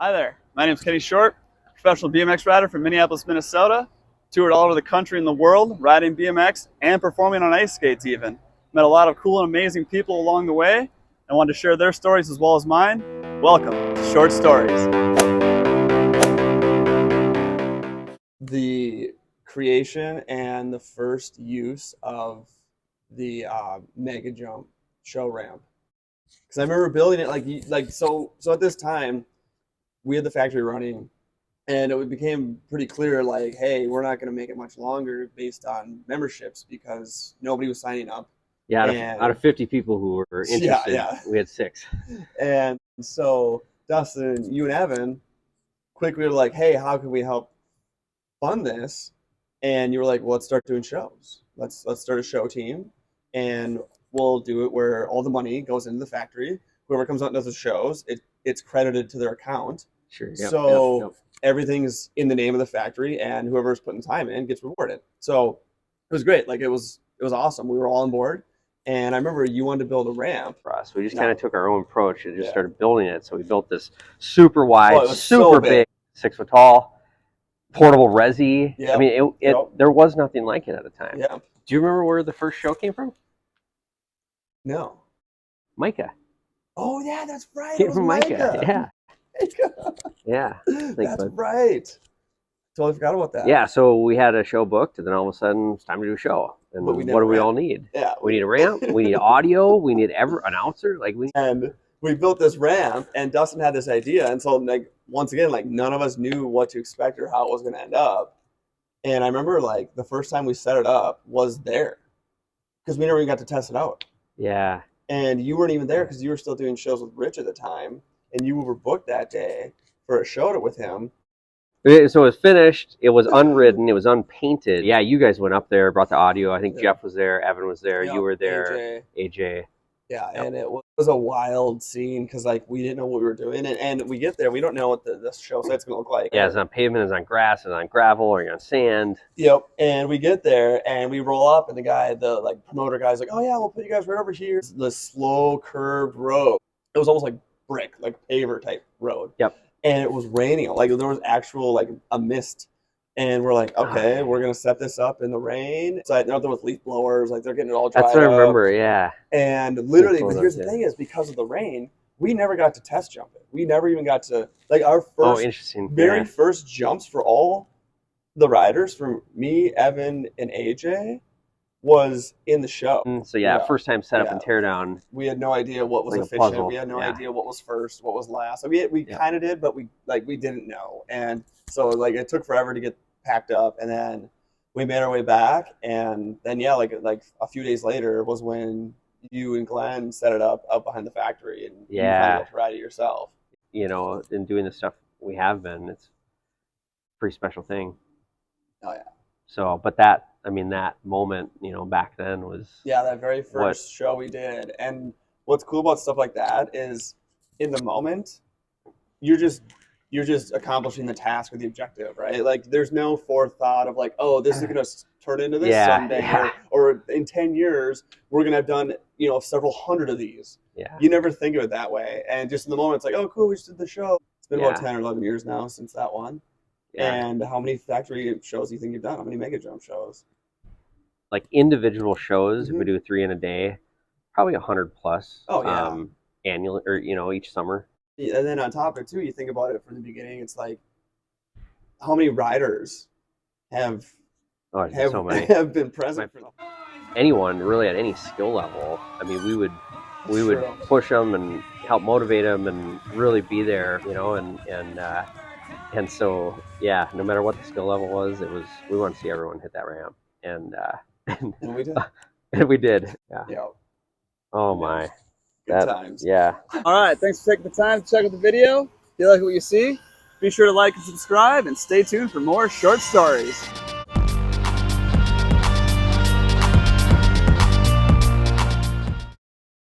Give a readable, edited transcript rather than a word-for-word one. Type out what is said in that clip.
Hi there, my name is Kenny Short, professional BMX rider from Minneapolis, Minnesota. Toured all over the country and the world, riding BMX and performing on ice skates even. Met a lot of cool and amazing people along the way and wanted to share their stories as well as mine. Welcome to Short Stories. The creation and the first use of the Mega Jump show ramp. Because I remember building it so at this time, we had the factory running, and it became pretty clear, like, hey, we're not going to make it much longer based on memberships because nobody was signing up. Yeah, out of 50 people who were interested, we had 6. And so Dustin, you and Evan quickly were like, hey, how can we help fund this? And you were like, well, let's start doing shows. Let's start a show team, and we'll do it where all the money goes into the factory. Whoever comes out and does the shows, it's credited to their account. Sure. Yep. Everything's in the name of the factory, and whoever's putting time in gets rewarded. So it was great. Like it was awesome. We were all on board, and I remember you wanted to build a ramp for us. We just kind of took our own approach and just started building it. So we built this super wide, super big, 6 foot tall, portable resi. Yep. I mean, there was nothing like it at the time. Yeah. Do you remember where the first show came from? No. Micah. Oh yeah, that's right. Came from Micah. Yeah. Yeah. That's right. Totally forgot about that. Yeah, so we had a show booked, and then all of a sudden it's time to do a show. And what do we all need? Yeah. We need a ramp, we need audio, we need an announcer. And we built this ramp, and Dustin had this idea, and so like once again, like none of us knew what to expect or how it was gonna end up. And I remember like the first time we set it up was there. Because we never even got to test it out. Yeah. And you weren't even there because you were still doing shows with Rich at the time. And you were booked that day for a show with him. So it was finished. It was unridden. It was unpainted. Yeah, you guys went up there, brought the audio. I think Jeff was there. Evan was there. Yep. You were there. AJ. Yeah, yep. And it was a wild scene because like we didn't know what we were doing. And we get there. We don't know what the show site's going to look like. Yeah, it's on pavement. It's on grass. It's on gravel. Or you're on sand. Yep. And we get there and we roll up and the promoter guy's like, oh yeah, we'll put you guys right over here. The slow curved road. It was almost like brick, like paver type road. Yep. And it was raining. Like there was actual like a mist. And we're like, okay, we're gonna set this up in the rain. So out there with leaf blowers, like they're getting it all dried. That's what I remember, yeah. And literally, but here's the thing is because of the rain, we never got to test jump it. We never even got to like our first very first jumps for all the riders, from me, Evan, and AJ, was in the show. So first time set up and tear down. We had no idea what was efficient. We had no idea what was first, what was last. So we kind of did, but we didn't know. And so like it took forever to get packed up, and then we made our way back, and then like a few days later was when you and Glenn set it up behind the factory, and you finally got to ride it yourself. You know, in doing the stuff we have been, it's a pretty special thing. Oh yeah. So, but that moment, back then was that very first show we did. And what's cool about stuff like that is in the moment, you're just accomplishing the task or the objective, right? Like there's no forethought of like, oh, this is going to turn into this someday, or in 10 years, we're going to have done, several hundred of these. Yeah. You never think of it that way. And just in the moment, it's like, oh, cool, we just did the show. It's been about 10 or 11 years now since that one. Yeah. And how many factory shows do you think you've done? How many Mega Jump shows? Like individual shows, if we do 3 in a day, probably 100 plus. Oh yeah. Annually, or each summer. And then on top of it too, you think about it from the beginning. It's like, how many riders have been present for them? Anyone really at any skill level. I mean, we would push them and help motivate them and really be there, and so no matter what the skill level was, we wanted to see everyone hit that ramp, and we did. And we did. Yeah. Yep. Oh my. Good times. Yeah. All right. Thanks for taking the time to check out the video. If you like what you see, be sure to like and subscribe, and stay tuned for more short stories.